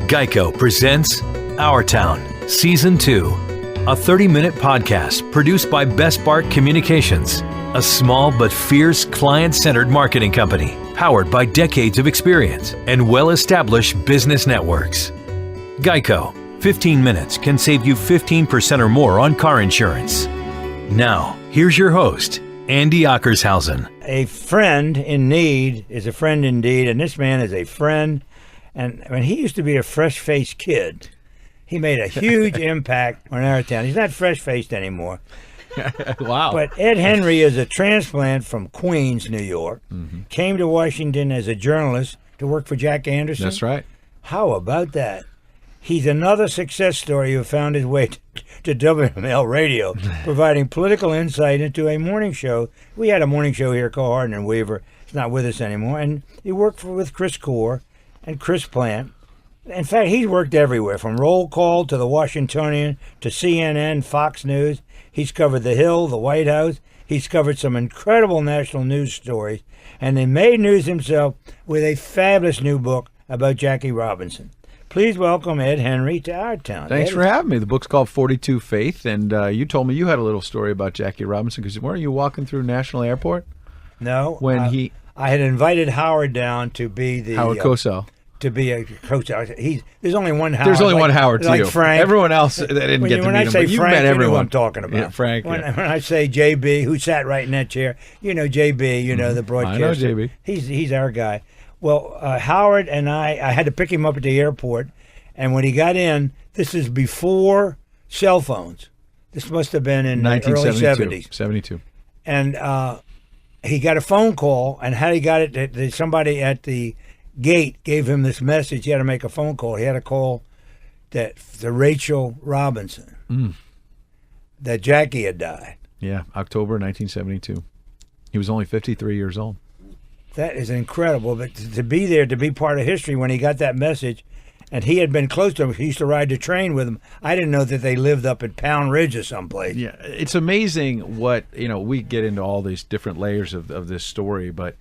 Geico presents Our Town, Season 2, a 30-minute podcast produced by Best Bart Communications, a small but fierce client-centered marketing company powered by decades of experience and well-established business networks. Geico, 15 minutes can save you 15% or more on car insurance. Now, here's your host, Andy Ockershausen. A friend in need is a friend indeed, and this man is a friend. And when he used to be a fresh-faced kid, he made a huge impact on our town. He's not fresh-faced anymore. Wow. But Ed Henry is a transplant from Queens, New York. Mm-hmm. Came to Washington as a journalist to work for Jack Anderson. That's right. How about that? He's another success story who found his way to WML Radio, providing political insight into a morning show. We had a morning show here called Hardin and Weaver. He's not with us anymore. And he worked with Chris Core and Chris Plant. In fact, he's worked everywhere, from Roll Call to the Washingtonian to CNN, Fox News. He's covered the Hill, the White House. He's covered some incredible national news stories. And he made news himself with a fabulous new book about Jackie Robinson. Please welcome Ed Henry to our town. Thanks Ed, for having me. The book's called 42 Faith, and you told me you had a little story about Jackie Robinson, because weren't you walking through National Airport? No. When I had invited Howard down to be the... Howard Cosell. To be a coach. There's only one Howard. There's only one Howard to like you. Frank. Everyone else that didn't get to meet him, but you've met everyone. You know who I'm talking about. Yeah, Frank. When I say JB, who sat right in that chair, you know JB, you know the broadcaster. I know JB. He's our guy. Well, Howard and I had to pick him up at the airport, and when he got in, this is before cell phones. This must have been in the early 70s. 72. And he got a phone call, and how he got it, somebody at the gate gave him this message. He had to make a phone call. He had to call to Rachel Robinson that Jackie had died. Yeah, October 1972. He was only 53 years old. That is incredible. But to be there, to be part of history when he got that message, and he had been close to him. He used to ride the train with him. I didn't know that they lived up at Pound Ridge or someplace. Yeah, it's amazing what, we get into all these different layers of this story, but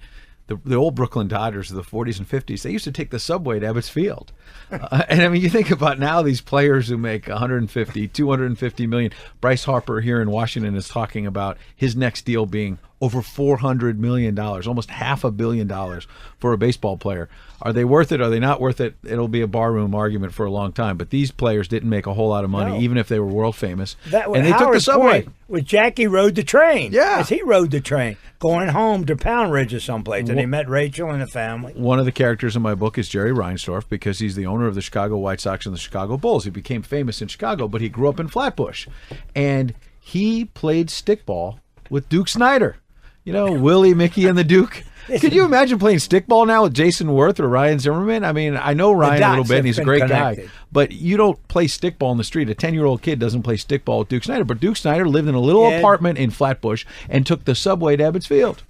the old Brooklyn Dodgers of the 40s and 50s, they used to take the subway to Ebbets Field. And I mean, you think about now these players who make 150, 250 million. Bryce Harper here in Washington is talking about his next deal being over $400 million, almost $500 million for a baseball player. Are they worth it? Are they not worth it? It'll be a barroom argument for a long time. But these players didn't make a whole lot of money, even if they were world famous. And they took the subway. With Jackie rode the train. Yeah. As he rode the train, going home to Pound Ridge or someplace. And he met Rachel and the family. One of the characters in my book is Jerry Reinsdorf, because he's the owner of the Chicago White Sox and the Chicago Bulls. He became famous in Chicago, but he grew up in Flatbush. And he played stickball with Duke Snider. Willie, Mickey, and the Duke. Could you imagine playing stickball now with Jason Worth or Ryan Zimmerman? I mean, I know Ryan a little bit, and he's a great guy. But you don't play stickball in the street. A 10-year-old kid doesn't play stickball with Duke Snider. But Duke Snider lived in a little apartment in Flatbush and took the subway to Ebbets Field.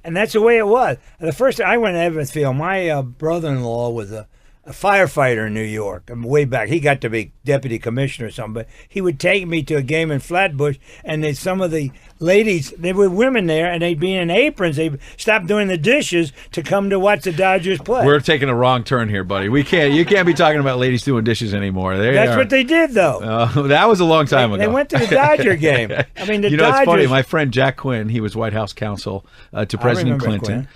And that's the way it was. The first time I went to Ebbets Field, my brother-in-law was a firefighter in New York. Way back, he got to be deputy commissioner or something, but he would take me to a game in Flatbush, and some of the ladies, they were women there, and they'd be in aprons. They'd stop doing the dishes to come to watch the Dodgers play. We're taking a wrong turn here, buddy. You can't be talking about ladies doing dishes anymore. That's what they did, though. That was a long time ago. They went to the Dodger game. I mean, the Dodgers. It's funny. My friend Jack Quinn, he was White House counsel to President Clinton.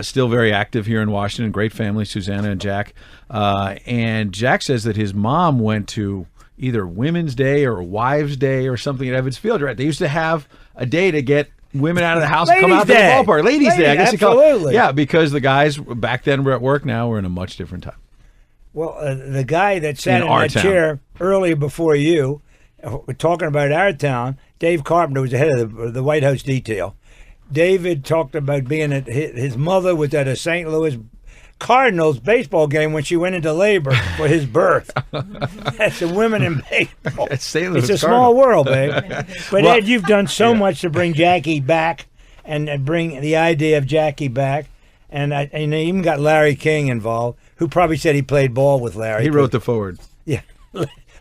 Still very active here in Washington. Great family, Susanna and Jack. And Jack says that his mom went to either Women's Day or Wives' Day or something at Ebbets Field. Right? They used to have a day to get women out of the house and come out to the ballpark. Ladies' Day, I guess you call it. Yeah, because the guys back then were at work. Now we're in a much different time. Well, the guy that sat in that chair earlier before you, talking about our town, Dave Carpenter was the head of the White House detail. David talked about being at his mother was at a St. Louis Cardinals baseball game when she went into labor for his birth. That's the women in baseball. It's a small world, babe. But Ed, you've done so much to bring Jackie back and bring the idea of Jackie back. And I even got Larry King involved, who probably said he played ball with Larry. He wrote the foreword. Yeah.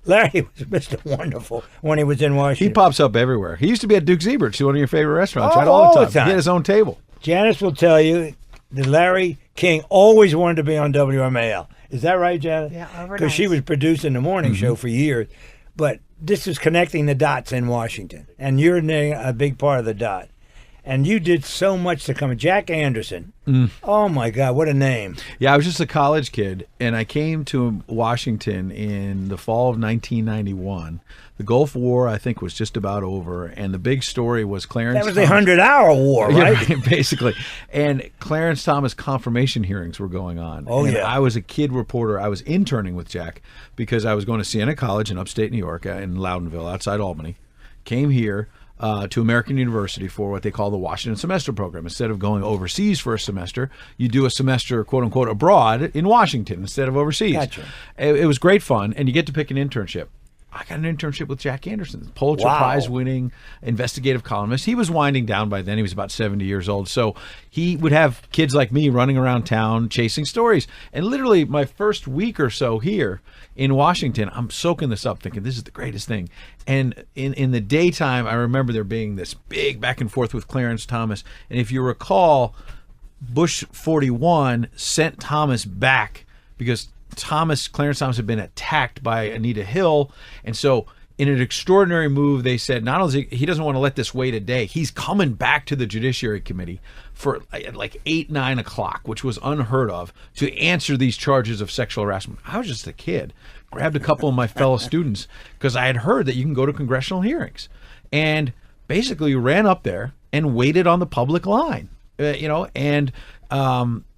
Larry was Mr. Wonderful when he was in Washington. He pops up everywhere. He used to be at Duke Zebert's, one of your favorite restaurants, right? All the time. He had his own table. Janice will tell you, that Larry King always wanted to be on WMAL. Is that right, Janet? Yeah, overnight. Because she was producing the morning show for years. But this is connecting the dots in Washington, and you're a big part of the dot. And you did so much to come. Jack Anderson. Oh, my God, what a name. Yeah, I was just a college kid, and I came to Washington in the fall of 1991. The Gulf War, I think, was just about over, and the big story was Clarence That was the Thomas. 100-hour war, right? Yeah, basically. And Clarence Thomas confirmation hearings were going on. Oh, and yeah. I was a kid reporter. I was interning with Jack because I was going to Siena College in upstate New York, in Loudonville, outside Albany. Came here to American University for what they call the Washington Semester Program. Instead of going overseas for a semester, you do a semester, quote unquote, abroad in Washington instead of overseas. Gotcha. It was great fun, and you get to pick an internship. I got an internship with Jack Anderson, Pulitzer Wow. Prize-winning investigative columnist. He was winding down by then. He was about 70 years old. So he would have kids like me running around town chasing stories. And literally my first week or so here in Washington, I'm soaking this up thinking this is the greatest thing. And in the daytime, I remember there being this big back and forth with Clarence Thomas. And if you recall, Bush 41 sent Thomas back because Clarence Thomas had been attacked by Anita Hill, and so in an extraordinary move, they said not only he doesn't want to let this wait a day, he's coming back to the Judiciary Committee for like 8, 9 o'clock, which was unheard of, to answer these charges of sexual harassment. I was just a kid, grabbed a couple of my fellow students because I had heard that you can go to congressional hearings, and basically ran up there and waited on the public line, and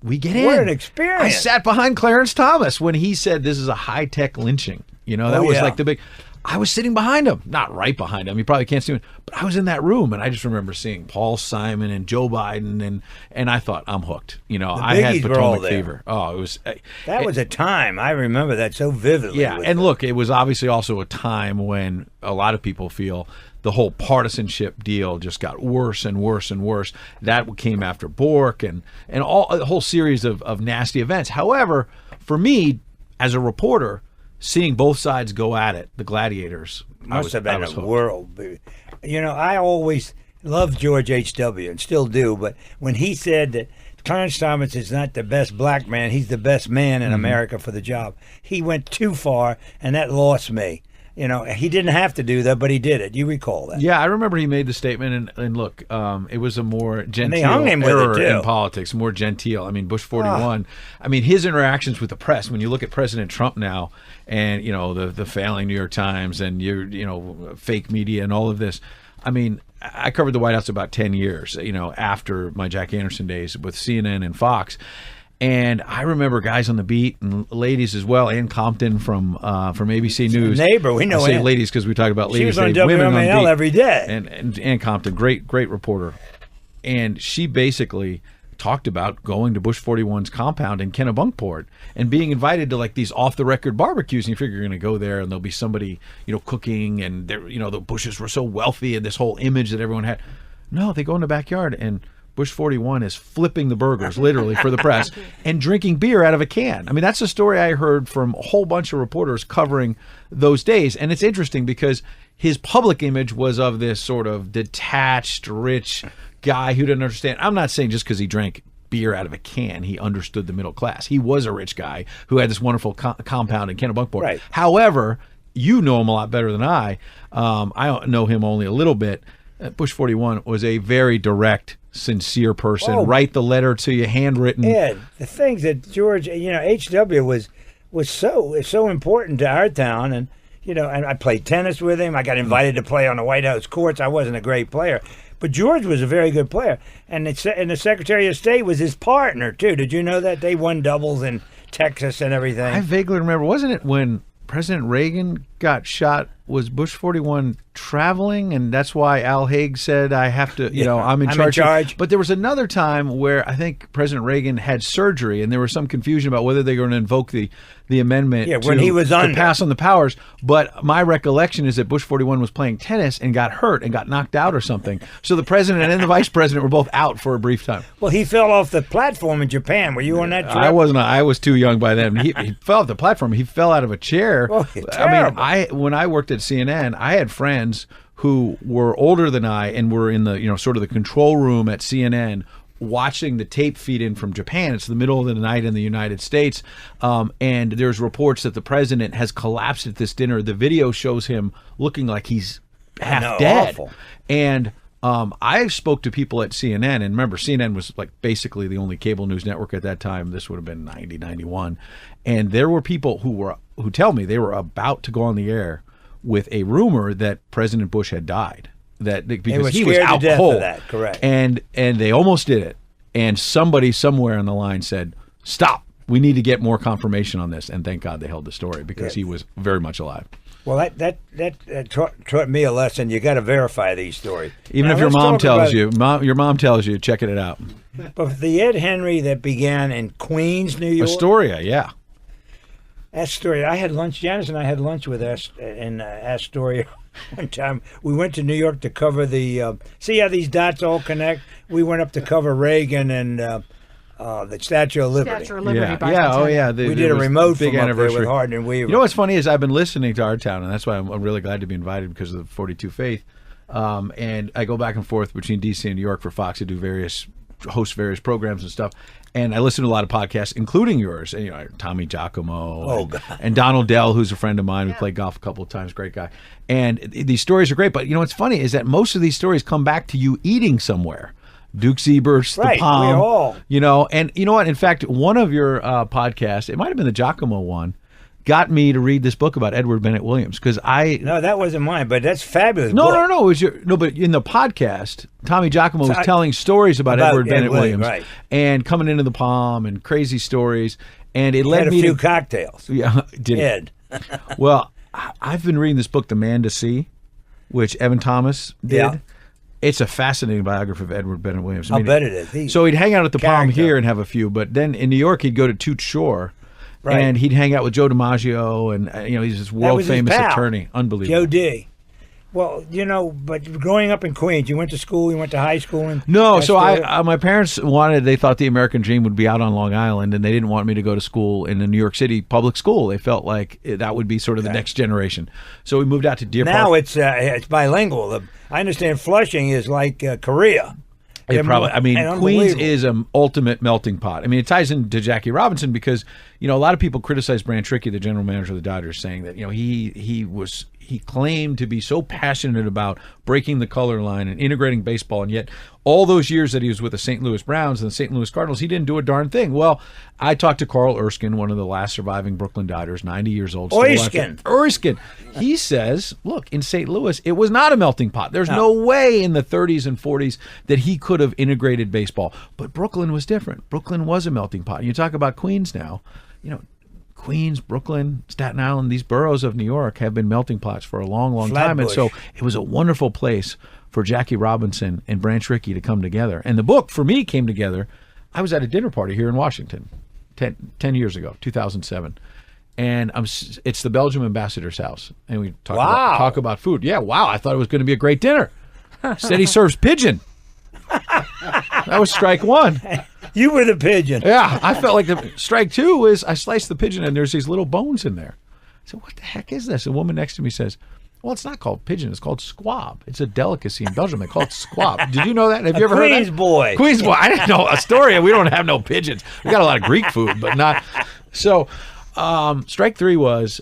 we get in. What an experience. I sat behind Clarence Thomas when he said this is a high-tech lynching. That was like the big... I was sitting behind him, not right behind him. You probably can't see him, but I was in that room, and I just remember seeing Paul Simon and Joe Biden, and I thought, I'm hooked. I had biggies were all Potomac there. fever. Oh, it was... That was a time. I remember that so vividly. Yeah, and look, it was obviously also a time when a lot of people feel the whole partisanship deal just got worse and worse and worse. That came after Bork and all a whole series of nasty events. However, for me, as a reporter, seeing both sides go at it, the gladiators, Must have been I was a hooked. world. I always loved George H.W. and still do, but when he said that Clarence Thomas is not the best black man, he's the best man in America for the job, he went too far, and that lost me. He didn't have to do that, but he did it. You recall that? Yeah, I remember he made the statement, and look, it was a more genteel they hung him with it, error too. in politics, more genteel. I mean, Bush 41. I mean, his interactions with the press. When you look at President Trump now, and the failing New York Times, and your fake media, and all of this. I mean, I covered the White House about 10 years. After my Jack Anderson days with CNN and Fox. And I remember guys on the beat and ladies as well. Ann Compton from ABC News. Neighbor, we know I say Ann. ladies because we talk about She ladies. was on women WMAL beat. every day. And Ann Compton, great reporter. And she basically talked about going to Bush 41's compound in Kennebunkport and being invited to like these off-the-record barbecues. And you figure you're going to go there and there'll be somebody, cooking, and the Bushes were so wealthy and this whole image that everyone had. No, they go in the backyard and Bush 41 is flipping the burgers, literally, for the press and drinking beer out of a can. I mean, that's a story I heard from a whole bunch of reporters covering those days. And it's interesting because his public image was of this sort of detached, rich guy who didn't understand. I'm not saying just because he drank beer out of a can, he understood the middle class. He was a rich guy who had this wonderful compound in Kennebunkport. Right. However, you know him a lot better than I. I know him only a little bit. Bush 41 was a very direct, sincere person. Oh. Write the letter to you, handwritten. Yeah, the things that George, H.W. was so important to our town, and and I played tennis with him. I got invited to play on the White House courts. I wasn't a great player, but George was a very good player, and the Secretary of State was his partner too. Did you know that they won doubles in Texas and everything? I vaguely remember, wasn't it when President Reagan got shot? Was Bush 41 traveling, and that's why Al Haig said, I have to, I'm in charge. But there was another time where I think President Reagan had surgery, and there was some confusion about whether they were going to invoke the amendment when he was to under. pass on the powers. But my recollection is that Bush 41 was playing tennis and got hurt and got knocked out or something. So the president and the vice president were both out for a brief time. Well, he fell off the platform in Japan. Were you on that trip? I wasn't. I was too young by then. He fell off the platform. He fell out of a chair. Oh, I mean, when I worked at CNN, I had friends who were older than I and were in the sort of the control room at CNN watching the tape feed in from Japan. It's the middle of the night in the United States, and there's reports that the president has collapsed at this dinner. The video shows him looking like he's half dead. Awful. And I spoke to people at CNN, and remember, CNN was like basically the only cable news network at that time. This would have been 90, 91. And there were people who tell me they were about to go on the air with a rumor that President Bush had died. Because he was out cold. That, correct. And they almost did it. And somebody somewhere on the line said, "Stop. We need to get more confirmation on this." And thank God they held the story, because he was very much alive. Well, that taught me a lesson. You got to verify these stories. Even if your mom tells you, checking it out. But the Ed Henry that began in Queens, New York. Astoria, yeah. Astoria. I had lunch. Janice and I had lunch with in Astoria one time. We went to New York to cover the. See how these dots all connect? We went up to cover Reagan and the Statue of Liberty. We did a remote big anniversary with Hardin and Weaver. You know what's funny is I've been listening to Our Town, and that's why I'm really glad to be invited, because of the 42 Faith. And I go back and forth between DC and New York for Fox to host various programs and stuff. And I listen to a lot of podcasts, including yours. And, Tommy Giacomo and Donald Dell, who's a friend of mine. We played golf a couple of times. Great guy. And these stories are great. But what's funny is that most of these stories come back to you eating somewhere. Duke Siebert's, the Palm, and you know what? In fact, one of your podcasts, it might have been the Giacomo one, got me to read this book about Edward Bennett Williams, because No, that wasn't mine, but that's fabulous. No, it was but in the podcast, Tommy Giacomo was telling stories about Edward Bennett Williams, right, and coming into the Palm and crazy stories, and it led me to a few cocktails. Yeah, did Ed. Well, I've been reading this book, The Man to See, which Evan Thomas did. Yeah. It's a fascinating biography of Edward Bennett Williams. I'll bet it is. So he'd hang out at the Palm here and have a few, but then in New York he'd go to Toots Shore, and he'd hang out with Joe DiMaggio, and he's this world famous attorney, unbelievable. Joe D. Well, but growing up in Queens, you went to school, you went to high school, and no. So my parents they thought the American dream would be out on Long Island, and they didn't want me to go to school in the New York City public school. They felt like that would be sort of the next generation. So we moved out to Deer Park. Now it's bilingual. I understand Flushing is like Korea. Queens is an ultimate melting pot. It ties into Jackie Robinson, because a lot of people criticize Branch Rickey, the general manager of the Dodgers, saying that he claimed to be so passionate about breaking the color line and integrating baseball, and yet all those years that he was with the St. Louis Browns and the St. Louis Cardinals, he didn't do a darn thing. Well, I talked to Carl Erskine, one of the last surviving Brooklyn Dodgers, 90 years old. Erskine. He says, look, in St. Louis, it was not a melting pot. There's no way in the 30s and 40s that he could have integrated baseball. But Brooklyn was different. Brooklyn was a melting pot. And you talk about Queens now, Queens, Brooklyn, Staten Island, these boroughs of New York have been melting pots for a long, long time. And so it was a wonderful place for Jackie Robinson and Branch Rickey to come together. And the book, for me, came together. I was at a dinner party here in Washington 10 years ago, 2007. And it's the Belgium ambassador's house. And we talk about food. Yeah, wow, I thought it was going to be a great dinner. Said he serves pigeon. That was strike one. You were the pigeon. Yeah, I felt like the strike two was I sliced the pigeon and there's these little bones in there. I said, what the heck is this? A woman next to me says, well, it's not called pigeon. It's called squab. It's a delicacy in Belgium. They call it squab. Did you know that? Have you ever heard of that? Queens boy. I didn't know Astoria. We don't have no pigeons. We got a lot of Greek food, but not. So strike three was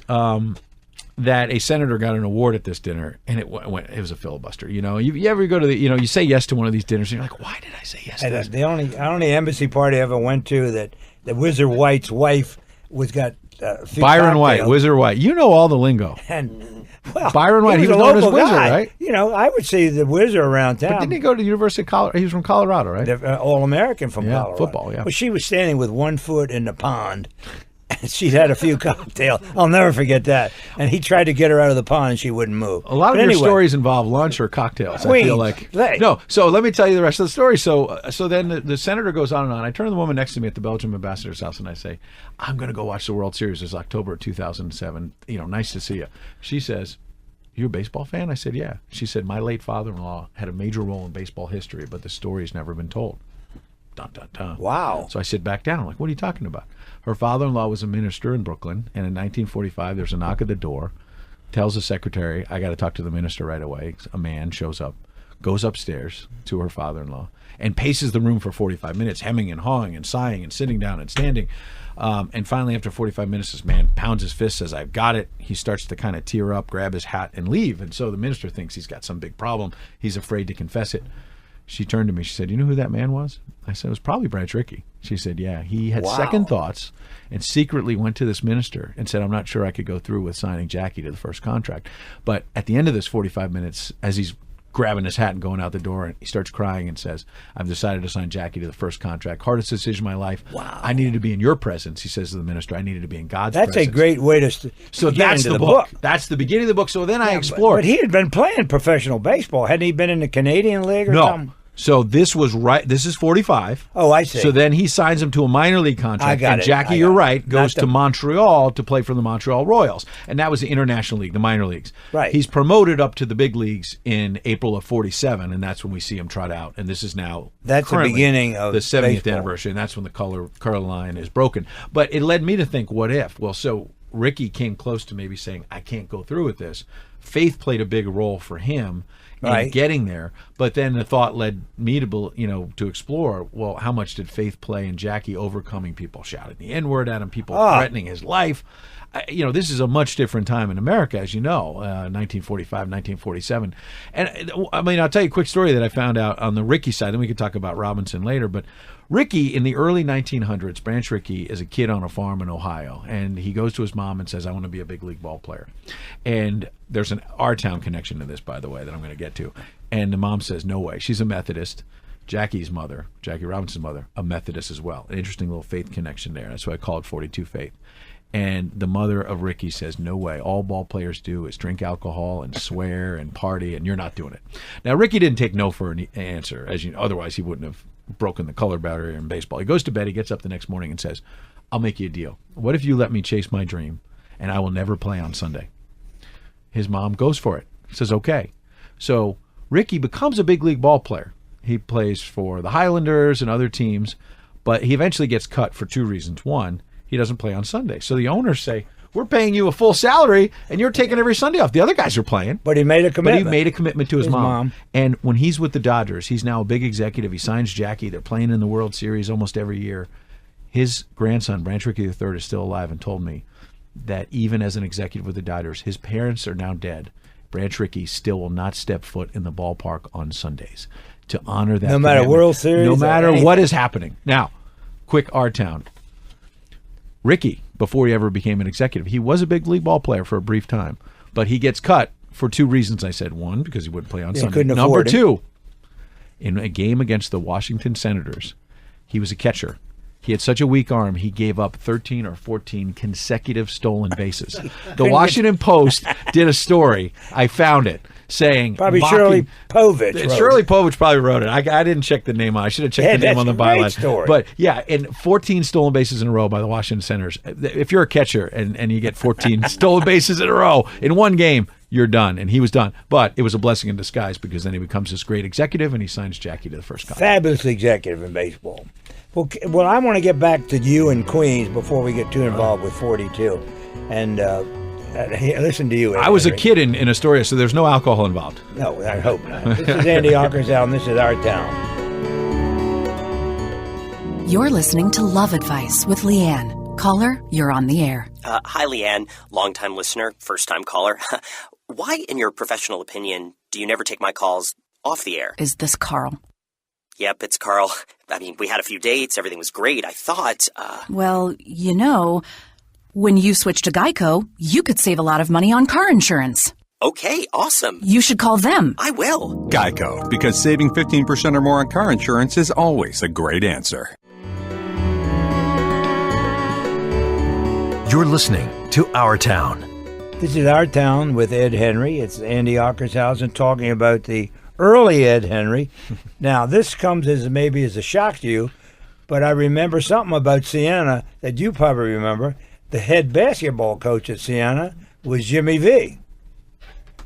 that a senator got an award at this dinner, and it was a filibuster. You ever go to you say yes to one of these dinners, and you're like, why did I say yes to this? The only embassy party I ever went to that Wizard White's wife got Byron White, Wizard White. You know all the lingo. And Byron White, he was known as Wizard, right? I would say the Wizard around town. But didn't he go to the University of Colorado? He was from Colorado, right? All-American from Colorado. Football, yeah. But she was standing with one foot in the pond. She'd had a few cocktails. I'll never forget that. And he tried to get her out of the pond, and she wouldn't move. A lot of your stories involve lunch or cocktails. Queens, I feel like. No, so let me tell you the rest of the story. So then the senator goes on and on. I turn to the woman next to me at the Belgium ambassador's house, and I say, I'm going to go watch the World Series. It's October 2007. Nice to see you. She says, you a baseball fan? I said, yeah. She said, my late father-in-law had a major role in baseball history, but the story's never been told. Dun, dun, dun. Wow. So I sit back down. I'm like, what are you talking about? Her father-in-law was a minister in Brooklyn, and in 1945, there's a knock at the door, tells the secretary, I got to talk to the minister right away. A man shows up, goes upstairs to her father-in-law, and paces the room for 45 minutes, hemming and hawing and sighing and sitting down and standing. And finally, after 45 minutes, this man pounds his fist, says, "I've got it." He starts to kind of tear up, grab his hat, and leave. And so the minister thinks he's got some big problem. He's afraid to confess it. She turned to me. She said, "You know who that man was?" I said, "It was probably Branch Rickey." She said, "Yeah, he had second thoughts and secretly went to this minister and said, 'I'm not sure I could go through with signing Jackie to the first contract.'" But at the end of this 45 minutes, as he's grabbing his hat and going out the door, and he starts crying and says, "I've decided to sign Jackie to the first contract. Hardest decision of my life. Wow. I needed to be in your presence," he says to the minister. "I needed to be in God's presence." That's a great way to So get that's into the book. That's the beginning of the book. So then I explored. But he had been playing professional baseball. Hadn't he been in the Canadian League or something? So this was right. This is 45. Oh, I see. So then he signs him to a minor league contract. I got and it. Jackie, you're right, goes to Montreal to play for the Montreal Royals. And that was the International League, the minor leagues. Right. He's promoted up to the big leagues in April of 47, and that's when we see him trot out. And this is now the beginning of the 70th baseball. anniversary, and that's when the color line is broken. But it led me to think, what if? Well, so Rickey came close to maybe saying, "I can't go through with this." Faith played a big role for him in getting there, but then the thought led me to explore, well, how much did Faith play in Jackie overcoming people shouting the N-word at him, people threatening his life? This is a much different time in America, as you know, 1945, 1947. And I mean, I'll tell you a quick story that I found out on the Rickey side, then we could talk about Robinson later, but Rickey, in the early 1900s, Branch Rickey is a kid on a farm in Ohio, and he goes to his mom and says, "I want to be a big league ball player." And there's an our-town connection to this, by the way, that I'm going to get to. And the mom says, "No way." She's a Methodist. Jackie's mother, Jackie Robinson's mother, a Methodist as well. An interesting little faith connection there. That's why I call it 42 Faith. And the mother of Rickey says, "No way. All ball players do is drink alcohol and swear and party, and you're not doing it." Now, Rickey didn't take no for an answer, as you know, otherwise he wouldn't have broken the color barrier in baseball. He goes to bed, he gets up the next morning and says, "I'll make you a deal. What if you let me chase my dream, and I will never play on Sunday?" His mom goes for it, says, "Okay." So Rickey becomes a big league ball player. He plays for the Highlanders and other teams, but he eventually gets cut for two reasons. One, he doesn't play on Sunday. So the owners say, "We're paying you a full salary, and you're taking every Sunday off." The other guys are playing. But he made a commitment. But he made a commitment to his mom. And when he's with the Dodgers, he's now a big executive. He signs Jackie. They're playing in the World Series almost every year. His grandson, Branch Rickey III, is still alive and told me that even as an executive with the Dodgers, his parents are now dead. Branch Rickey still will not step foot in the ballpark on Sundays to honor that. No matter World Series. No matter what is happening. Now, quick R-Town. Rickey, before he ever became an executive, he was a big league ball player for a brief time, but he gets cut for two reasons. I said, one, because he wouldn't play on Sunday. Number two, in a game against the Washington Senators, he was a catcher. He had such a weak arm, he gave up 13 or 14 consecutive stolen bases. The Washington Post did a story, I found it, saying... Probably Shirley Povich. Shirley Povich probably wrote it. I didn't check the name on it. I should have checked the name on the byline. Story. But yeah, and 14 stolen bases in a row by the Washington Senators. If you're a catcher and you get 14 stolen bases in a row in one game, you're done. And he was done. But it was a blessing in disguise because then he becomes this great executive and he signs Jackie to the first contract. Fabulous executive in baseball. Well, I want to get back to you and Queens before we get too involved with 42. And listen to you, Ed I was Henry. A kid in Astoria, so there's no alcohol involved. No, I hope not. This is Andy Ockerzow, and this is Our Town. You're listening to Love Advice with Leanne. Caller, you're on the air. Hi, Leanne. Longtime listener, first-time caller. Why, in your professional opinion, do you never take my calls off the air? Is this Carl? Yep, it's Carl. I mean, we had a few dates. Everything was great. I thought, Well, you know, when you switch to Geico, you could save a lot of money on car insurance. Okay, awesome. You should call them. I will. Geico, because saving 15% or more on car insurance is always a great answer. You're listening to Our Town. This is Our Town with Ed Henry. It's Andy Ockershausen talking about the early Ed Henry. Now, this comes as maybe as a shock to you, but I remember something about Siena that you probably remember. The head basketball coach at Siena was Jimmy V.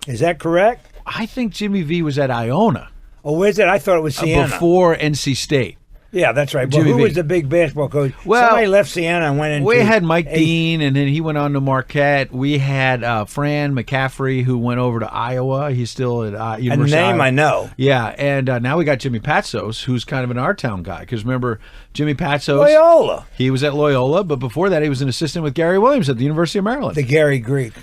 Is that correct? I think Jimmy V was at Iona. Oh, is it? I thought it was Siena. Before NC State. Yeah, that's right. But Jimmy who V. was the big basketball coach? Well, Somebody left Siena and went into... We had Mike Dean, and then he went on to Marquette. We had Fran McCaffrey, who went over to Iowa. He's still at University A name of Iowa. I know. Yeah, and now we got Jimmy Patsos, who's kind of an our town guy. Because remember, Jimmy Patsos... Loyola. He was at Loyola, but before that, he was an assistant with Gary Williams at the University of Maryland. The Gary Greek.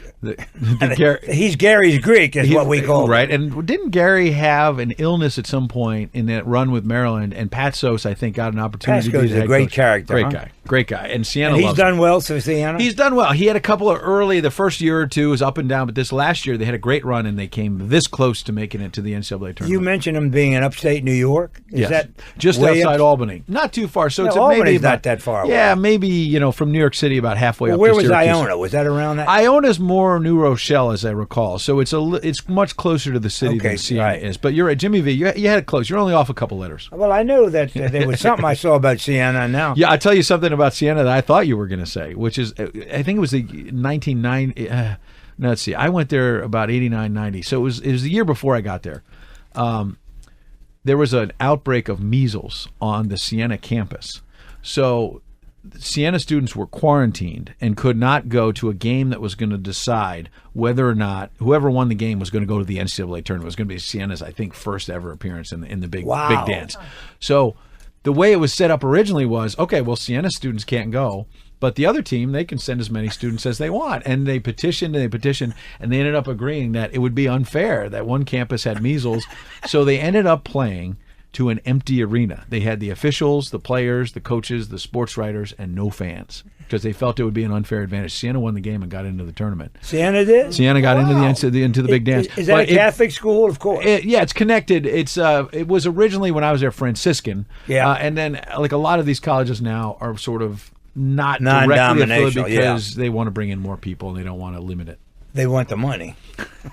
He's Gary's Greek, is what we call right. him. And didn't Gary have an illness at some point in that run with Maryland? And Patsos, I think, got an opportunity to be Patsos is the a head great coach. character. Great guy. And Siena And he's loves done him. well for Siena? He's done well. He had a couple of the first year or two was up and down, but this last year they had a great run and they came this close to making it to the NCAA tournament. You mentioned him being in upstate New York. Is Yes. that just way outside up? Albany? Not too far. So Yeah, it's Albany's maybe not that far away. Yeah, maybe from New York City about halfway Well, up. where to was Syracuse. Iona? Was that around that? Iona's more New Rochelle, as I recall. So it's much closer to the city Okay, than Siena right. is. But you're right, Jimmy V. You had it close. You're only off a couple letters. Well, I knew that there was something I saw about Siena now. Yeah, I'll tell you something about Siena that I thought you were going to say, which is, I think it was the 1990. No, let's see. I went there about 89, 90. So it was the year before I got there. There was an outbreak of measles on the Siena campus. So Siena students were quarantined and could not go to a game that was going to decide whether or not whoever won the game was going to go to the NCAA tournament. It was going to be Siena's, I think, first ever appearance in the big dance. So the way it was set up originally was, okay, well, Siena students can't go, but the other team, they can send as many students as they want. And they petitioned, and they ended up agreeing that it would be unfair that one campus had measles. So they ended up playing to an empty arena. They had the officials, the players, the coaches, the sports writers, and no fans because they felt it would be an unfair advantage. Siena won the game and got into the tournament. Siena did? Siena got into the big dance. Is that a Catholic school? Of course. Yeah, it's connected. It was originally, when I was there, Franciscan. Yeah. And then like a lot of these colleges now are sort of not directly affiliated because they want to bring in more people and they don't want to limit it. They want the money.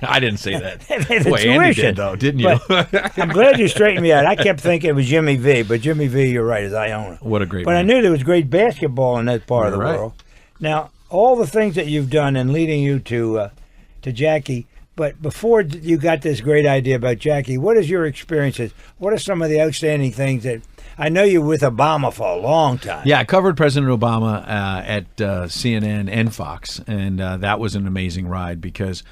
I didn't say that. The Boy, Andy tuition. did, though, didn't you? I'm glad you straightened me out. I kept thinking it was Jimmy V, but Jimmy V, you're right, is Iona. What a great But man. I knew there was great basketball in that part of the You're right. world. Now, all the things that you've done and leading you to Jackie, but before you got this great idea about Jackie, what is your experiences? What are some of the outstanding things that I know you were with Obama for a long time? Yeah, I covered President Obama at CNN and Fox, and that was an amazing ride because,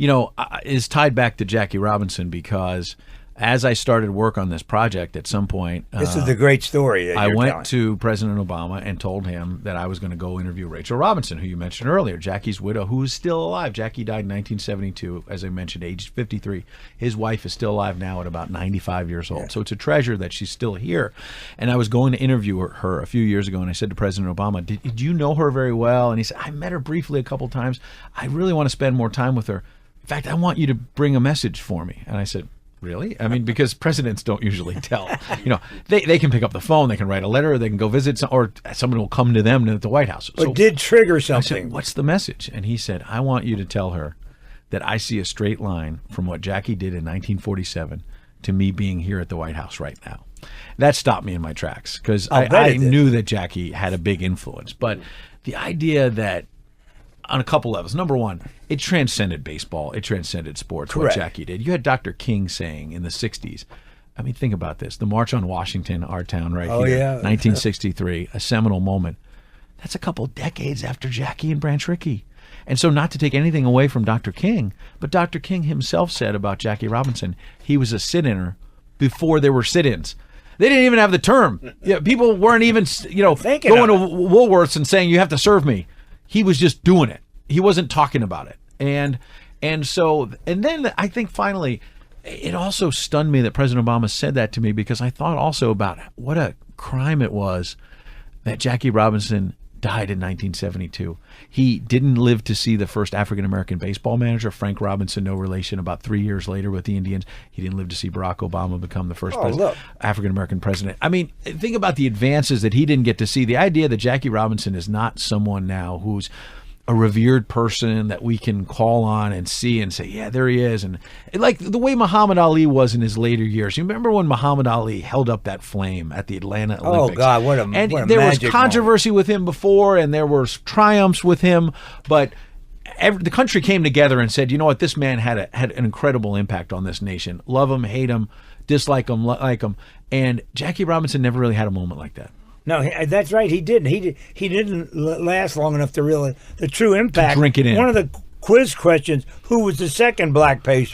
it's tied back to Jackie Robinson because as I started work on this project at some point... This is the great story that I you're went telling. to President Obama and told him that I was going to go interview Rachel Robinson, who you mentioned earlier, Jackie's widow, who is still alive. Jackie died in 1972, as I mentioned, aged 53. His wife is still alive now at about 95 years old. Yeah. So it's a treasure that she's still here. And I was going to interview her a few years ago, and I said to President Obama, did you know her very well? And he said, I met her briefly a couple times. I really want to spend more time with her. In fact, I want you to bring a message for me. And I said, really? I mean, because presidents don't usually tell. They can pick up the phone, they can write a letter, they can go visit, or someone will come to them at the White House. But did trigger something. I said, what's the message? And he said, I want you to tell her that I see a straight line from what Jackie did in 1947 to me being here at the White House right now. That stopped me in my tracks because I knew that Jackie had a big influence. But the idea that on a couple levels. Number one, it transcended baseball. It transcended sports, Correct. what Jackie did. You had Dr. King saying in the 60s, I mean, think about this. The March on Washington, our town here, 1963, a seminal moment. That's a couple decades after Jackie and Branch Rickey. And so not to take anything away from Dr. King, but Dr. King himself said about Jackie Robinson, he was a sit-inner before there were sit-ins. They didn't even have the term. People weren't even, going to Woolworths and saying, you have to serve me. He was just doing it. He wasn't talking about it. And then I think finally, it also stunned me that President Obama said that to me because I thought also about what a crime it was that Jackie Robinson died in 1972. He didn't live to see the first African-American baseball manager, Frank Robinson, no relation, about 3 years later with the Indians. He didn't live to see Barack Obama become the first African-American president. I mean, think about the advances that he didn't get to see. The idea that Jackie Robinson is not someone now who's a revered person that we can call on and see and say, yeah, there he is. And like the way Muhammad Ali was in his later years. You remember when Muhammad Ali held up that flame at the Atlanta Olympics? Oh, God, what a there was magic controversy with him before, and there were triumphs with him, but the country came together and said, you know what, this man had an incredible impact on this nation. Love him, hate him, dislike them, like them. And Jackie Robinson never really had a moment like that. No, that's right. He didn't. He didn't last long enough to really the true impact. To drink it in. One of the quiz questions: who was the second black player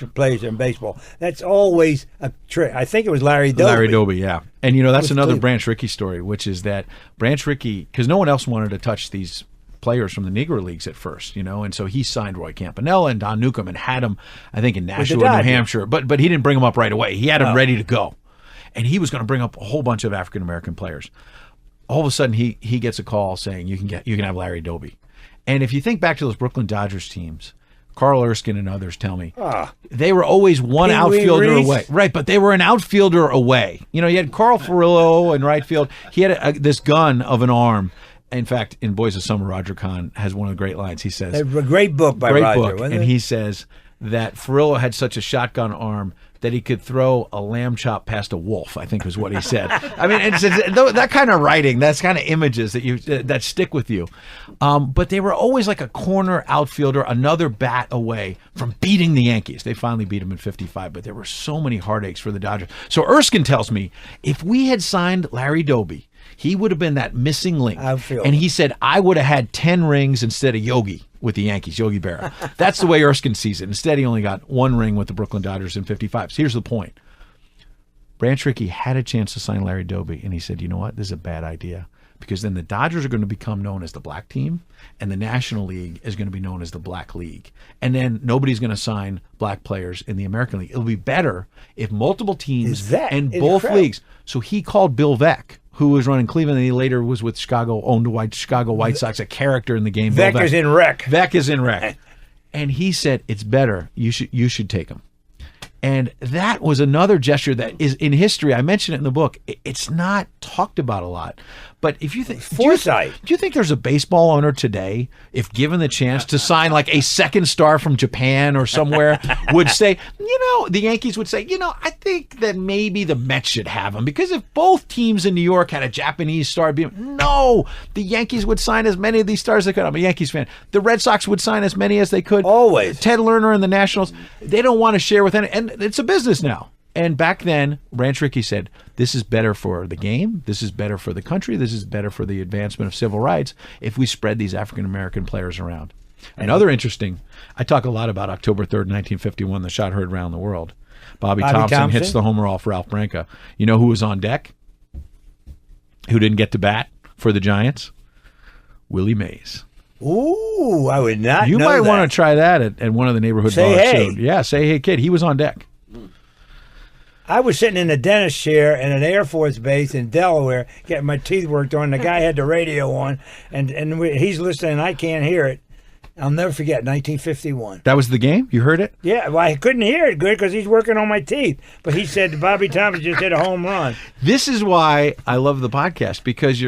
in baseball? That's always a trick. I think it was Larry Doby. Larry Doby, yeah. And that's another Cleveland. Branch Rickey story, which is that Branch Rickey, because no one else wanted to touch these players from the Negro Leagues at first, and so he signed Roy Campanella and Don Newcombe and had them, I think, in Nashua, New Hampshire, but he didn't bring them up right away. He had them ready to go, and he was going to bring up a whole bunch of African American players. All of a sudden, he gets a call saying you can have Larry Doby, and if you think back to those Brooklyn Dodgers teams, Carl Erskine and others tell me they were always one outfielder away, right? But they were an outfielder away. You had Carl Furillo in right field. He had this gun of an arm. In fact, in Boys of Summer, Roger Kahn has one of the great lines. He says, a great book by Roger, wasn't it? He says that Furillo had such a shotgun arm that he could throw a lamb chop past a wolf, I think was what he said. I mean, it's that kind of writing, that's kind of images that stick with you. But they were always like a corner outfielder, another bat away from beating the Yankees. They finally beat them in 55, but there were so many heartaches for the Dodgers. So Erskine tells me, if we had signed Larry Doby, he would have been that missing link. And he said, I would have had 10 rings instead of Yogi with the Yankees, Yogi Berra. That's the way Erskine sees it. Instead, he only got 1 ring with the Brooklyn Dodgers in 55. So here's the point. Branch Rickey had a chance to sign Larry Doby, and he said, you know what? This is a bad idea. Because then the Dodgers are going to become known as the Black Team, and the National League is going to be known as the Black League. And then nobody's going to sign black players in the American League. It'll be better if multiple teams and both leagues. So he called Bill Veeck, who was running Cleveland, and he later was with owned Chicago White Sox, a character in the game. Veeck is in rec. Veeck is in rec. And he said, it's better. You should take him. And that was another gesture that is in history. I mentioned it in the book. It's not talked about a lot. But if you think foresight, do you think there's a baseball owner today, if given the chance to sign like a second star from Japan or somewhere, would say, the Yankees would say, I think that maybe the Mets should have him, because if both teams in New York had a Japanese star, the Yankees would sign as many of these stars as they could. I'm a Yankees fan. The Red Sox would sign as many as they could. Always. Ted Lerner and the Nationals, they don't want to share with any, and it's a business now. And back then, Branch Rickey said, this is better for the game, this is better for the country, this is better for the advancement of civil rights if we spread these African-American players around. Another interesting, I talk a lot about October 3rd, 1951, the shot heard around the world. Bobby Thompson hits the homer off Ralph Branca. You know who was on deck? Who didn't get to bat for the Giants? Willie Mays. Ooh, I would not You know might that. want to try that at one of the neighborhood Say bars. hey. So, yeah, say hey, kid. He was on deck. I was sitting in a dentist chair in an Air Force base in Delaware getting my teeth worked on. The guy had the radio on, and he's listening, and I can't hear it. I'll never forget, 1951. That was the game? You heard it? Yeah, well, I couldn't hear it good because he's working on my teeth. But he said Bobby Thompson just hit a home run. This is why I love the podcast, because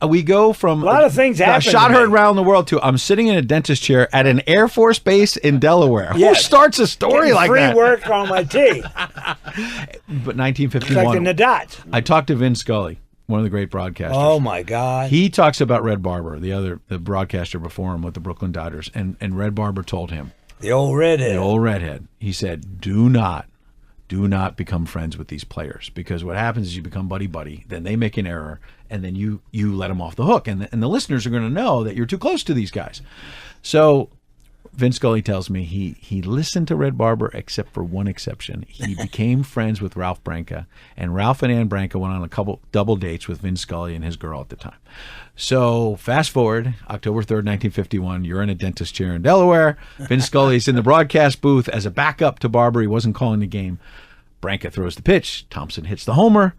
we go from a lot of things happen. Shot heard around the world to I'm sitting in a dentist chair at an Air Force base in Delaware. Yes. Who starts a story Getting like free that? Free work on my teeth. But 1951. Like in the dots. I talked to Vin Scully, one of the great broadcasters. Oh my God! He talks about Red Barber, the broadcaster before him with the Brooklyn Dodgers, and Red Barber told him, the old redhead. He said, do not become friends with these players, because what happens is you become buddy, then they make an error, and then you let them off the hook, and the listeners are going to know that you're too close to these guys. So Vince Scully tells me he listened to Red Barber except for one exception. He became friends with Ralph Branca, and Ralph and Ann Branca went on a couple double dates with Vince Scully and his girl at the time. So fast forward, October 3rd, 1951, you're in a dentist chair in Delaware. Vince Scully's in the broadcast booth as a backup to Barber. He wasn't calling the game. Branca throws the pitch. Thompson hits the homer.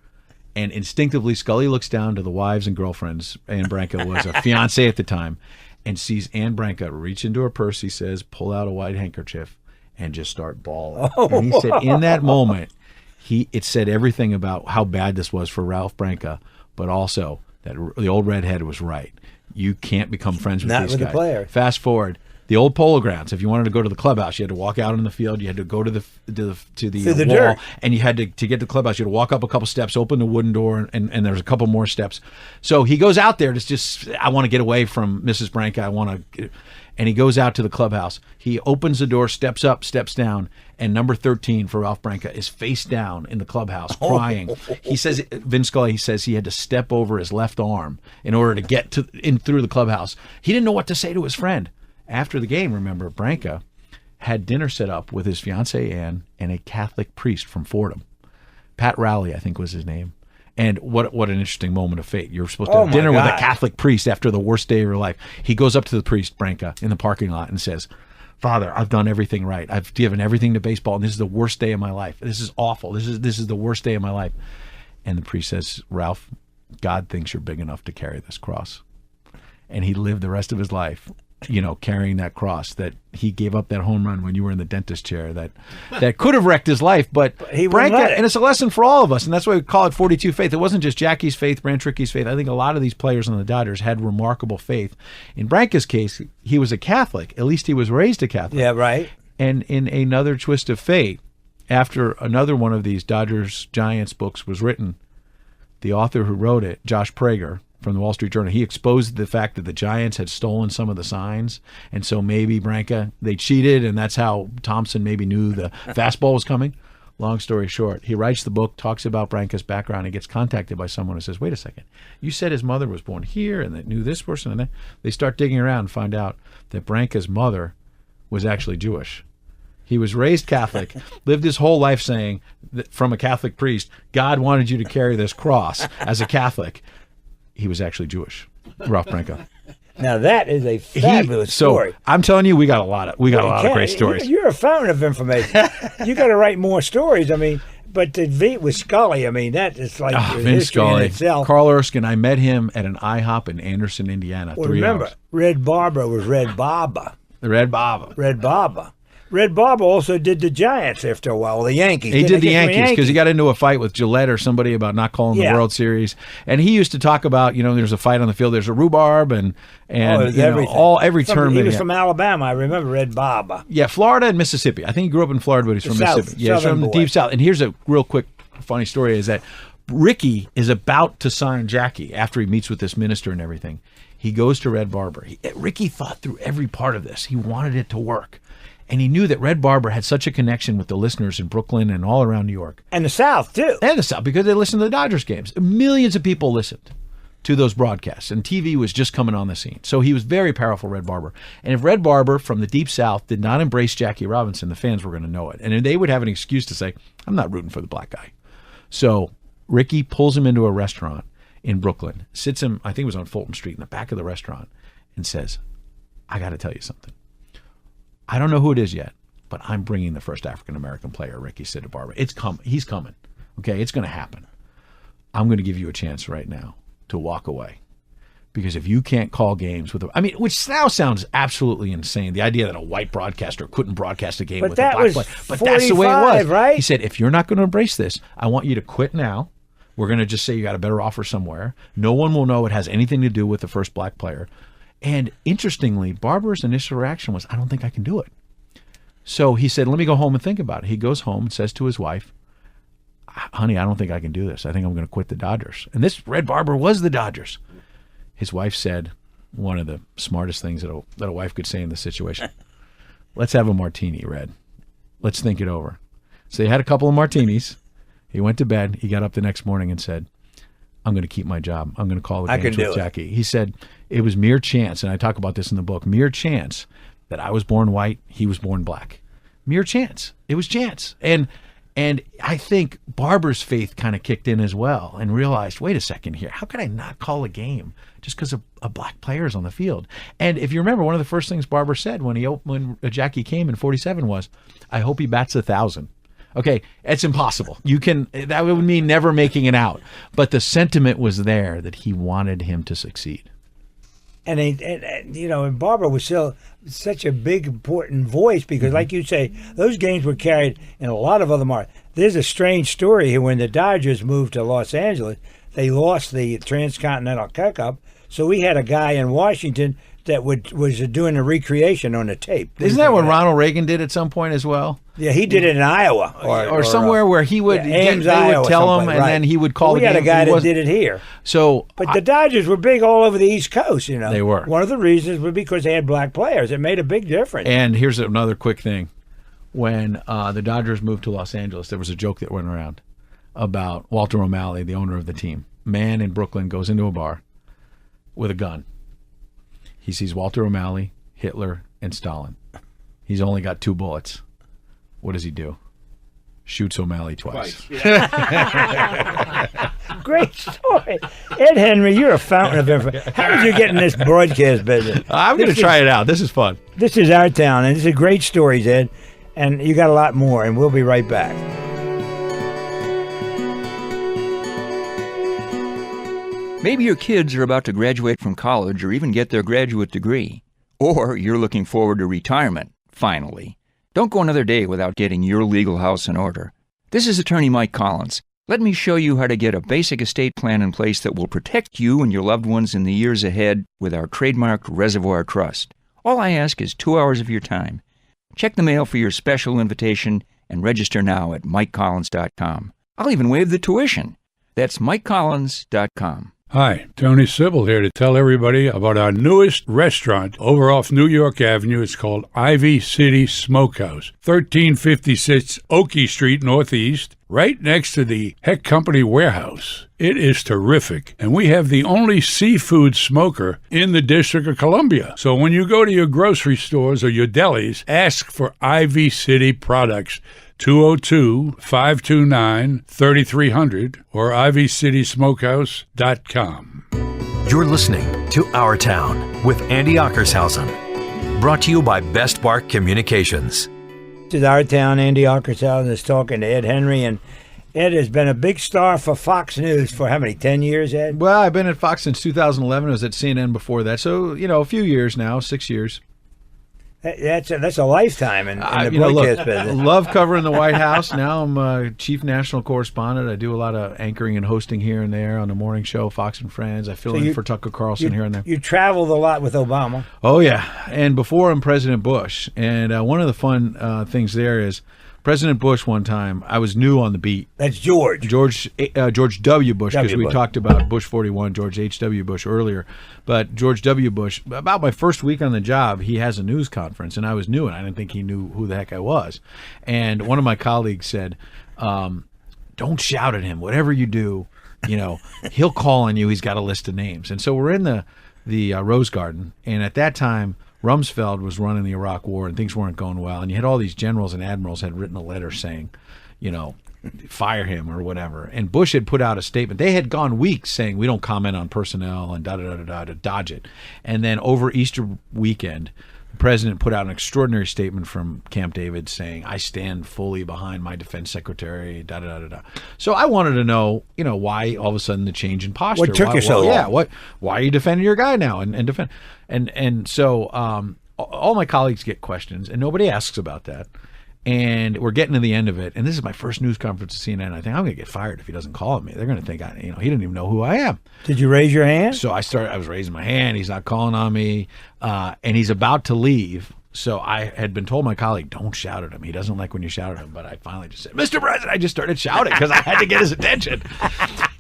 And instinctively, Scully looks down to the wives and girlfriends. Ann Branca was a fiancée at the time, and sees Ann Branca reach into her purse, he says, pull out a white handkerchief, and just start bawling. And he said in that moment, it said everything about how bad this was for Ralph Branca, but also that the old redhead was right. You can't become friends with these guys. Not with the player. Fast forward, the old Polo Grounds. If you wanted to go to the clubhouse, you had to walk out in the field. You had to go to the wall, dirt. and you had to get to the clubhouse. You had to walk up a couple steps, open the wooden door, and there's a couple more steps. So he goes out there to just, I want to get away from Mrs. Branca. And he goes out to the clubhouse. He opens the door, steps up, steps down, and number 13 for Ralph Branca is face down in the clubhouse crying. He says, Vin Scully, he says he had to step over his left arm in order to get in through the clubhouse. He didn't know what to say to his friend. After the game, remember, Branca had dinner set up with his fiancée Ann and a Catholic priest from Fordham. Pat Rowley, I think was his name. And what an interesting moment of fate. You're supposed to have dinner with a Catholic priest after the worst day of your life. He goes up to the priest, Branca, in the parking lot and says, Father, I've done everything right. I've given everything to baseball, and this is the worst day of my life. This is awful. This is the worst day of my life. And the priest says, Ralph, God thinks you're big enough to carry this cross. And he lived the rest of his life, carrying that cross, that he gave up that home run when you were in the dentist chair that could have wrecked his life. But he Branca, and it's a lesson for all of us, and that's why we call it 42 faith. It wasn't just Jackie's faith, Branch Rickey's faith. I think a lot of these players on the Dodgers had remarkable faith. In Branca's case, he was a Catholic. At least he was raised a Catholic. Yeah, right. And in another twist of fate, after another one of these Dodgers-Giants books was written, the author who wrote it, Josh Prager, from the Wall Street Journal, he exposed the fact that the Giants had stolen some of the signs, and so maybe Branca, they cheated, and that's how Thompson maybe knew the fastball was coming. Long story short, he writes the book, talks about Branca's background, and gets contacted by someone who says, wait a second, you said his mother was born here and that knew this person, and that. They start digging around and find out that Branca's mother was actually Jewish. He was raised Catholic, lived his whole life saying that from a Catholic priest, God wanted you to carry this cross as a Catholic. He was actually Jewish, Ralph Branca. Now that is a fabulous story. So I'm telling you, we got a lot of great stories. You're a fountain of information. You got to write more stories. I mean, but to meet with Scully, I mean, that is like Vin Scully, in itself. Carl Erskine. I met him at an IHOP in Anderson, Indiana. Well, 3 remember, hours. Red Barber was Red Barber. The Red Baba. Red Barber. Red Barber also did the Giants after a while, the Yankees. He did the Yankees because he got into a fight with Gillette or somebody about not calling the World Series. And he used to talk about, there's a fight on the field, there's a rhubarb and every term. He was from Alabama, I remember Red Barber. Yeah, Florida and Mississippi. I think he grew up in Florida, but he's from Mississippi. Yeah, he's from the deep South. And here's a real quick funny story is that Rickey is about to sign Jackie after he meets with this minister and everything. He goes to Red Barber. Rickey thought through every part of this. He wanted it to work. And he knew that Red Barber had such a connection with the listeners in Brooklyn and all around New York. And the South, too. And the South, because they listened to the Dodgers games. Millions of people listened to those broadcasts, and TV was just coming on the scene. So he was very powerful, Red Barber. And if Red Barber from the Deep South did not embrace Jackie Robinson, the fans were going to know it. And they would have an excuse to say, I'm not rooting for the black guy. So Rickey pulls him into a restaurant in Brooklyn, sits him, I think it was on Fulton Street, in the back of the restaurant, and says, I got to tell you something. I don't know who it is yet, but I'm bringing the first African-American player, Rickey said to Barber. It's coming. He's coming. Okay, it's going to happen. I'm going to give you a chance right now to walk away. Because if you can't call games with which now sounds absolutely insane, the idea that a white broadcaster couldn't broadcast a game with a black player. But that's the way it was. Right? He said, if you're not going to embrace this, I want you to quit now. We're going to just say you got a better offer somewhere. No one will know it has anything to do with the first black player. And interestingly, Barber's initial reaction was, I don't think I can do it. So he said, let me go home and think about it. He goes home and says to his wife, honey, I don't think I can do this. I think I'm going to quit the Dodgers. And this Red Barber was the Dodgers. His wife said one of the smartest things that a wife could say in this situation. Let's have a martini, Red. Let's think it over. So they had a couple of martinis. He went to bed. He got up the next morning and said, I'm going to keep my job. I'm going to call the games with Jackie. He said it was mere chance, and I talk about this in the book, mere chance that I was born white, he was born black. Mere chance. It was chance. And I think Barber's faith kind of kicked in as well and realized, wait a second here, how could I not call a game just because a black player is on the field? And if you remember, one of the first things Barber said when Jackie came in 47 was, I hope he bats 1,000. Okay, it's impossible. That would mean never making it out. But the sentiment was there that he wanted him to succeed. And Barber was still such a big, important voice because, like you say, those games were carried in a lot of other markets. There's a strange story here. When the Dodgers moved to Los Angeles, they lost the Transcontinental Cup, so we had a guy in Washington that was doing a recreation on the tape. Isn't that what Ronald Reagan did at some point as well? Yeah, he did it in Iowa or somewhere where he would Ames, they Iowa, would tell him, right. and then he would call. We the had game. a guy that did it here. So, but the Dodgers were big all over the East Coast. You know, they were. One of the reasons was because they had black players. It made a big difference. And here's another quick thing: when the Dodgers moved to Los Angeles, there was a joke that went around about Walter O'Malley, the owner of the team. Man in Brooklyn goes into a bar with a gun. He sees Walter O'Malley, Hitler, and Stalin. He's only got 2 bullets. What does he do? Shoots O'Malley twice. Great story. Ed Henry, you're a fountain of information. How did you get in this broadcast business? I'm going to try it out. This is fun. This is Our Town, and this is great stories, Ed. And you got a lot more, and we'll be right back. Maybe your kids are about to graduate from college or even get their graduate degree. Or you're looking forward to retirement, finally. Don't go another day without getting your legal house in order. This is Attorney Mike Collins. Let me show you how to get a basic estate plan in place that will protect you and your loved ones in the years ahead with our trademarked Reservoir Trust. All I ask is 2 hours of your time. Check the mail for your special invitation and register now at MikeCollins.com. I'll even waive the tuition. That's MikeCollins.com. Hi, Tony Sybil here to tell everybody about our newest restaurant over off New York Avenue. It's called Ivy City Smokehouse, 1356 Oakey Street Northeast, right next to the Heck Company warehouse. It is terrific, and we have the only seafood smoker in the District of Columbia. So when you go to your grocery stores or your delis, ask for Ivy City products. 202-529-3300 or ivycitysmokehouse.com. You're listening to Our Town with Andy Ockershausen. Brought to you by Best Bark Communications. This is Our Town. Andy Ockershausen is talking to Ed Henry, and Ed has been a big star for Fox News for how many, 10 years, Ed? Well, I've been at Fox since 2011. I was at CNN before that. So, a few years now, 6 years. That's a lifetime in the broadcast business. Love covering the White House. Now I'm a chief national correspondent. I do a lot of anchoring and hosting here and there on the morning show, Fox and Friends. I fill in for Tucker Carlson here and there. You traveled a lot with Obama. Oh, yeah. And before I'm President Bush. And one of the fun things there is President Bush one time, I was new on the beat. That's George W. Bush, because we talked about Bush 41, George H.W. Bush earlier. But George W. Bush, about my first week on the job, he has a news conference, and I was new, and I didn't think he knew who the heck I was. And one of my colleagues said, don't shout at him. Whatever you do, he'll call on you. He's got a list of names. And so we're in the Rose Garden, and at that time, Rumsfeld was running the Iraq War, and things weren't going well. And you had all these generals and admirals had written a letter saying, fire him or whatever. And Bush had put out a statement. They had gone weeks saying, we don't comment on personnel and da-da-da-da-da to dodge it. And then over Easter weekend, the president put out an extraordinary statement from Camp David saying, I stand fully behind my defense secretary, da-da-da-da-da. So I wanted to know, why all of a sudden the change in posture. What took you so long? Yeah, why are you defending your guy now and defend? And so all my colleagues get questions, and nobody asks about that. And we're getting to the end of it, and this is my first news conference at CNN. I think I'm going to get fired if he doesn't call me. They're going to think he didn't even know who I am. Did you raise your hand? So I was raising my hand. He's not calling on me, and he's about to leave. So I had been told my colleague, don't shout at him. He doesn't like when you shout at him. But I finally just said, Mr. President. I just started shouting because I had to get his attention.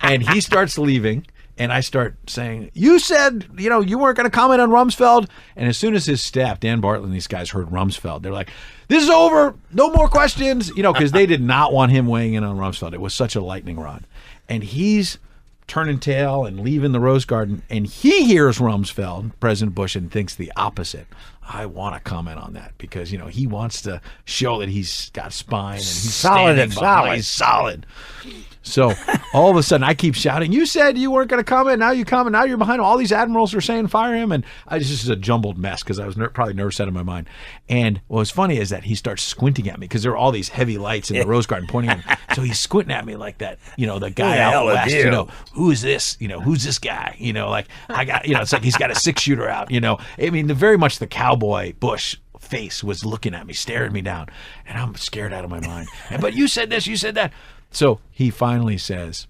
And he starts leaving. And I start saying, you said, you weren't going to comment on Rumsfeld. And as soon as his staff, Dan Bartlett and these guys heard Rumsfeld, they're like, this is over. No more questions. Because they did not want him weighing in on Rumsfeld. It was such a lightning rod. And he's turning tail and leaving the Rose Garden. And he hears Rumsfeld, President Bush, and thinks the opposite. I want to comment on that because, he wants to show that he's got spine and he's solid. He's solid. So all of a sudden I keep shouting, you said you weren't going to comment. Now you comment. Now you're behind. All these admirals are saying fire him. And this is a jumbled mess because I was probably nervous out of my mind. And what was funny is that he starts squinting at me because there are all these heavy lights in the Rose Garden pointing at him. So he's squinting at me like that, the guy out west, who is this? Who's this guy? Like I got, it's like he's got a 6-shooter out, I mean, very much the cowboy Bush face was looking at me, staring me down. And I'm scared out of my mind. But you said this, you said that. So he finally says,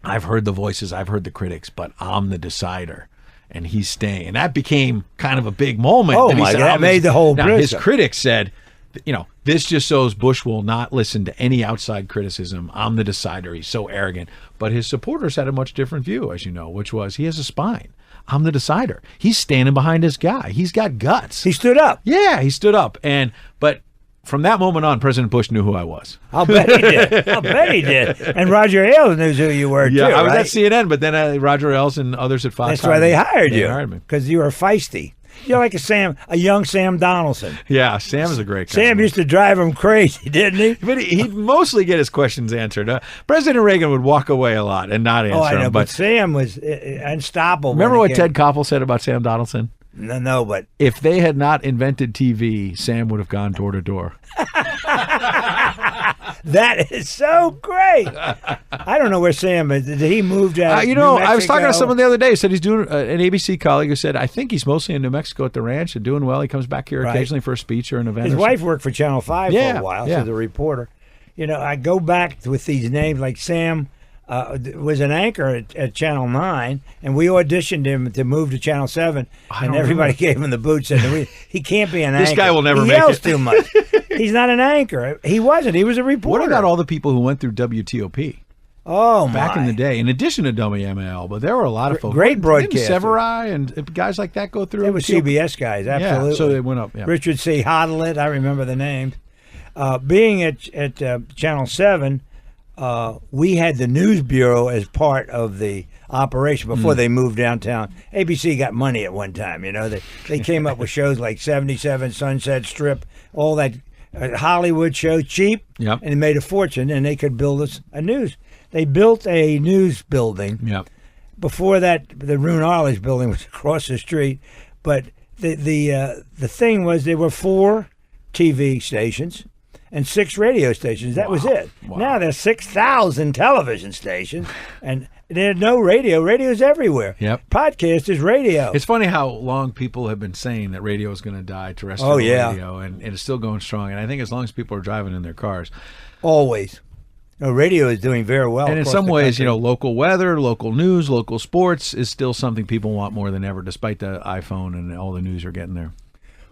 I've heard the voices, I've heard the critics, but I'm the decider. and he's staying. And that became kind of a big moment. Oh, And he my said, God, that made the whole Now, his Bristol. critics said, this just shows Bush will not listen to any outside criticism. I'm the decider. He's so arrogant. But his supporters had a much different view, as you know, which was he has a spine. I'm the decider. He's standing behind his guy. He's got guts. He stood up. Yeah, he stood up. But from that moment on, President Bush knew who I was. I'll bet he did. I'll bet he did. And Roger Ailes knows who you were, Yeah, too, I was right? at CNN, but then Roger Ailes and others at Fox. That's why they hired you. They hired me. Because you were feisty. You're like a young Sam Donaldson. Yeah, Sam is a great guy. Sam used to drive him crazy, didn't he? But he'd mostly get his questions answered. President Reagan would walk away a lot and not answer Oh, I know, them. but Sam was unstoppable. Remember when what he Ted Koppel said about Sam Donaldson? No, but If they had not invented TV, Sam would have gone door to door. that is so great. I don't know where Sam is. Did he move to I was talking to Mexico? someone the other day who said he's doing an ABC colleague who said, I think he's mostly in New Mexico at the ranch and doing well. He comes back here Right. occasionally for a speech or an event. His or wife worked for Channel 5 for a while, yeah. as a reporter. I go back with these names, like Sam was an anchor at Channel 9, and we auditioned him to move to Channel 7, and everybody gave him the boot, said, he can't be an anchor. This guy will never he make yells it. too much. He's not an anchor. He wasn't. He was a reporter. What about all the people who went through WTOP Oh, my. back in the day, in addition to WMAL? But there were a lot of folks. Great Didn't broadcasters. Severai and guys like that go through? They were CBS guys, absolutely. Yeah, so they went up. Yeah. Richard C. Hodelet, I remember the names. Being at Channel 7, we had the news bureau as part of the operation before they moved downtown. ABC got money at one time, They came up with shows like 77, Sunset Strip, all that Hollywood show, cheap, Yep. and they made a fortune, and they could build us a news. They built a news building. Yep. Before that, the Roone Arledge building was across the street. But the thing was there were 4 TV stations and 6 radio stations. That was it. Wow. Now there's 6,000 television stations, and there's no radio. Radio's everywhere. Yep. Podcast is radio. It's funny how long people have been saying that radio is going to die, terrestrial radio, and it's still going strong. And I think as long as people are driving in their cars. Always. Radio is doing very well. And in across some the ways, country. local weather, local news, local sports is still something people want more than ever, despite the iPhone and all the news you're getting there.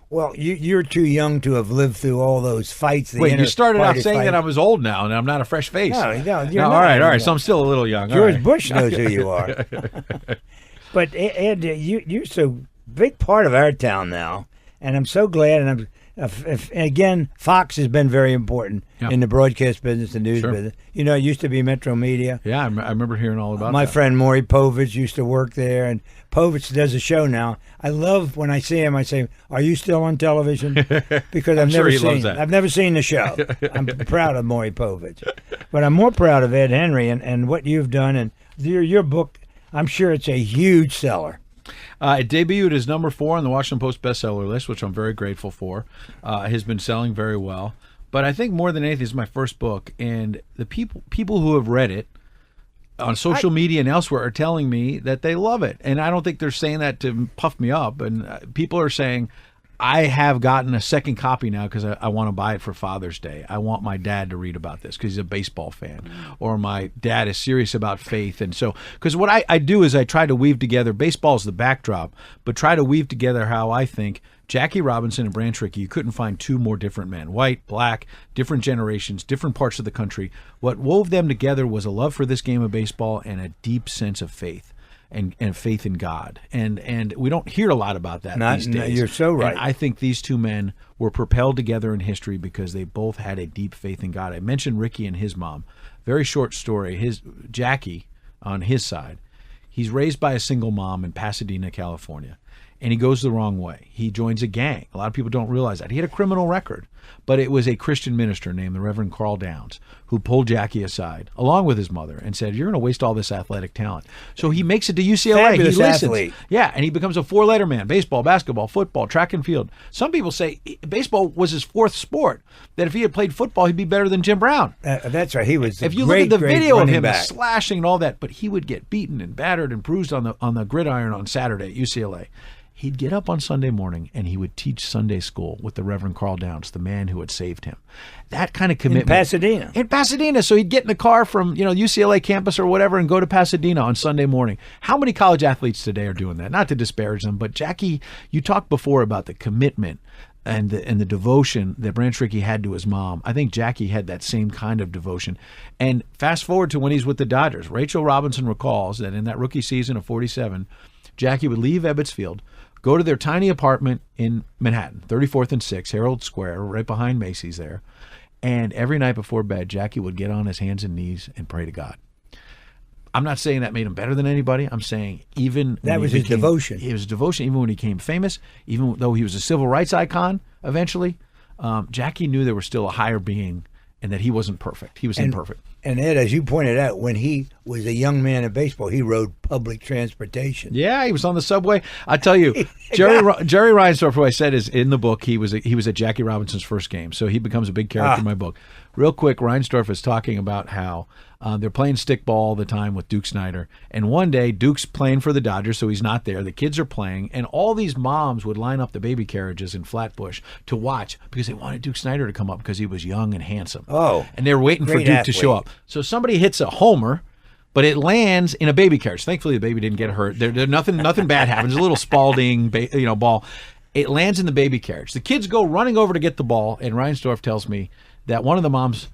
Well, you're too young to have lived through all those fights. Wait, you started out inter-party saying that fights. I was old now, and I'm not a fresh face. No, you're No, not. all right. So I'm still a little young. All George right. Bush knows who you are. But Ed, you're so big part of our town now, and I'm so glad. And again, Fox has been very important Yeah. in the broadcast business, the news Sure. business. It used to be Metro Media. Yeah, I remember hearing all about My that. friend Maury Povich used to work there, and Povich does a show now. I love when I see him. I say, "Are you still on television?" Because I'm I've sure never he loves seen. that. I've never seen the show. I'm proud of Maury Povich, but I'm more proud of Ed Henry and what you've done. And your book, I'm sure it's a huge seller. It debuted as number 4 on the Washington Post bestseller list, which I'm very grateful for. It has been selling very well. But I think more than anything, it's my first book, and the people who have read it on social media and elsewhere are telling me that they love it. And I don't think they're saying that to puff me up. And people are saying, I have gotten a second copy now because I want to buy it for Father's Day. I want my dad to read about this because he's a baseball fan, or my dad is serious about faith. And so, because what I do is I try to weave together, baseball's the backdrop, but try to weave together how I think Jackie Robinson and Branch Rickey, you couldn't find 2 more different men, white, black, different generations, different parts of the country. What wove them together was a love for this game of baseball and a deep sense of faith. And faith in God, and we don't hear a lot about that these days. You're so right. And I think these 2 men were propelled together in history because they both had a deep faith in God. I mentioned Rickey and his mom. Very short story. Jackie, on his side, he's raised by a single mom in Pasadena, California, and he goes the wrong way. He joins a gang. A lot of people don't realize that. He had a criminal record, but it was a Christian minister named the Reverend Carl Downs who pulled Jackie aside, along with his mother, and said, you're going to waste all this athletic talent. So he makes it to UCLA. Fabulous He listens. athlete. Yeah, and he becomes a 4-letter man, baseball, basketball, football, track and field. Some people say baseball was his 4th sport, that if he had played football, he'd be better than Jim Brown. That's right. He was. If you great, look at the great video of running him back. slashing and all that, but he would get beaten and battered and bruised on the gridiron on Saturday at UCLA. He'd get up on Sunday morning and he would teach Sunday school with the Reverend Carl Downs, the man who had saved him. That kind of commitment. In Pasadena. So he'd get in the car from, UCLA campus or whatever and go to Pasadena on Sunday morning. How many college athletes today are doing that? Not to disparage them, but Jackie, you talked before about the commitment and the devotion that Branch Rickey had to his mom. I think Jackie had that same kind of devotion. And fast forward to when he's with the Dodgers. Rachel Robinson recalls that in that rookie season of 47, Jackie would leave Ebbets Field, go to their tiny apartment in Manhattan, 34th and 6th, Herald Square, right behind Macy's there. And every night before bed, Jackie would get on his hands and knees and pray to God. I'm not saying that made him better than anybody. I'm saying even that was his devotion. It was devotion even when he became famous, even though he was a civil rights icon eventually. Jackie knew there was still a higher being and that he wasn't perfect. He was imperfect. And Ed, as you pointed out, when he was a young man in baseball, he rode public transportation. Yeah, he was on the subway. I tell you, Jerry Reinsdorf, who I said is in the book, he was at Jackie Robinson's first game, so he becomes a big character in my book. Real quick, Reinsdorf is talking about how they're playing stickball all the time with Duke Snider, and one day Duke's playing for the Dodgers, so he's not there. The kids are playing, and all these moms would line up the baby carriages in Flatbush to watch because they wanted Duke Snider to come up because he was young and handsome. Oh, and they were waiting for Duke to show up. So somebody hits a homer, but it lands in a baby carriage. Thankfully, the baby didn't get hurt. There nothing bad happens. A little Spalding, ball. It lands in the baby carriage. The kids go running over to get the ball, and Reinsdorf tells me that one of the moms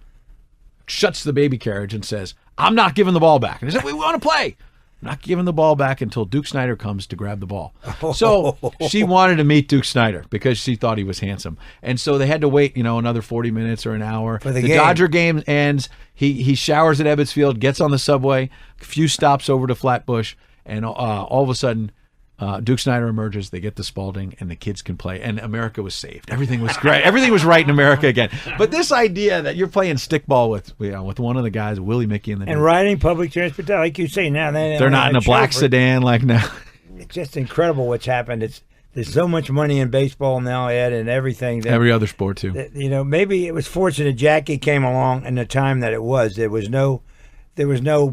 shuts the baby carriage and says, "I'm not giving the ball back." And they said, "We want to play." Not giving the ball back until Duke Snider comes to grab the ball. So she wanted to meet Duke Snider because she thought he was handsome. And so they had to wait, another 40 minutes or an hour. For the game. Dodger game ends. He showers at Ebbets Field, gets on the subway, a few stops over to Flatbush, and all of a sudden Duke Snider emerges. They get the Spalding, and the kids can play. And America was saved. Everything was great. Everything was right in America again. But this idea that you're playing stickball with one of the guys, Willie Mickey, and riding public transportation, like you say now, they're not in a black sedan like now. It's just incredible what's happened. There's so much money in baseball now, Ed, and everything. Every other sport too. Maybe it was fortunate Jackie came along in the time that it was. There was no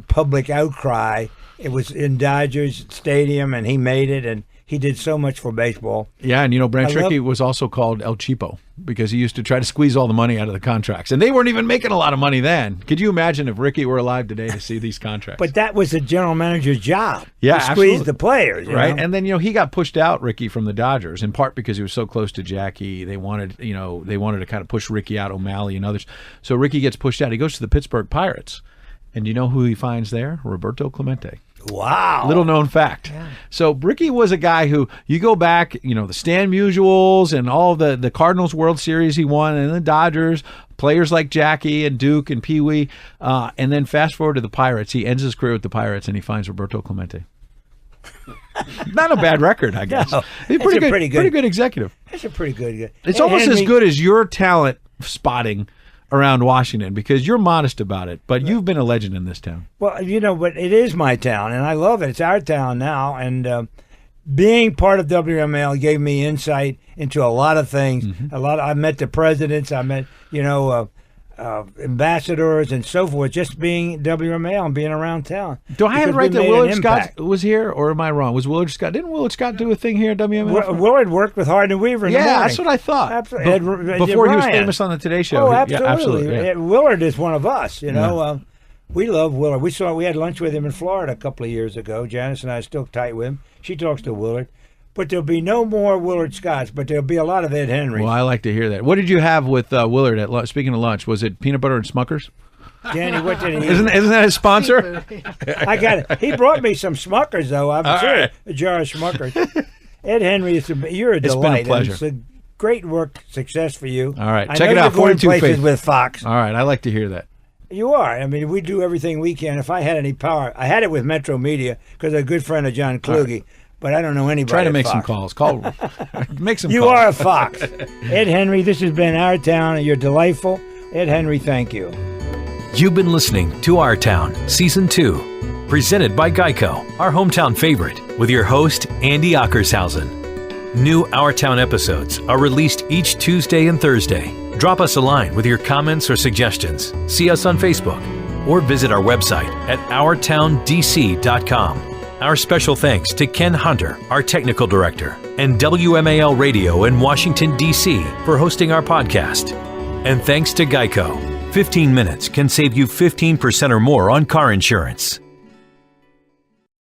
public outcry. It was in Dodgers Stadium, and he made it, and he did so much for baseball. Yeah, and Branch Rickey was also called El Cheapo because he used to try to squeeze all the money out of the contracts. And they weren't even making a lot of money then. Could you imagine if Rickey were alive today to see these contracts? But that was the general manager's job, to squeeze the players. Right, and then, he got pushed out, Rickey, from the Dodgers, in part because he was so close to Jackie. They wanted to kind of push Rickey out, O'Malley and others. So Rickey gets pushed out. He goes to the Pittsburgh Pirates. And you know who he finds there? Roberto Clemente. Wow. Little known fact. Yeah. So Rickey was a guy who, you go back, the Stan Musials and all the Cardinals World Series he won, and the Dodgers, players like Jackie and Duke and Pee Wee, and then fast forward to the Pirates. He ends his career with the Pirates, and he finds Roberto Clemente. Not a bad record, I guess. No, he's pretty good executive. That's a pretty good. It's almost as good as your talent spotting around Washington, because you're modest about it, but you've been a legend in this town. Well, but it is my town, and I love it. It's our town now, and being part of WML gave me insight into a lot of things. Mm-hmm. I met the presidents, I met ambassadors and so forth, just being WML and being around town. Do I have it right that Willard Scott was here, or am I wrong? Didn't Willard Scott do a thing here at WML? Willard worked with Hardin and Weaver in the morning. That's what I thought. Absolutely. Before he was famous on the Today Show. Oh, absolutely. Yeah, absolutely. Yeah. Willard is one of us, We love Willard. We had lunch with him in Florida a couple of years ago. Janice and I are still tight with him. She talks to Willard. But there'll be no more Willard Scotts, but there'll be a lot of Ed Henry. Well, I like to hear that. What did you have with Willard at lunch? Speaking of lunch, was it peanut butter and Smuckers? Danny, what did he eat? Isn't that his sponsor? I got it. He brought me some Smuckers, though. I'm sure right. A jar of Smuckers. Ed Henry, you're a delight. It's been a pleasure. It's a great work, success for you. All right, check it out. 42 places with Fox. All right, I like to hear that. You are. I mean, we do everything we can. If I had any power, I had it with Metro Media because a good friend of John Kluge. Right. But I don't know anybody. Try to make Fox. some calls. Make some calls. You are a Fox. Ed Henry, this has been Our Town, and you're delightful. Ed Henry, thank you. You've been listening to Our Town, Season 2, presented by Geico, our hometown favorite, with your host, Andy Ockershausen. New Our Town episodes are released each Tuesday and Thursday. Drop us a line with your comments or suggestions. See us on Facebook, or visit our website at ourtowndc.com. Our special thanks to Ken Hunter, our technical director, and WMAL Radio in Washington, D.C. for hosting our podcast. And thanks to Geico. 15 minutes can save you 15% or more on car insurance.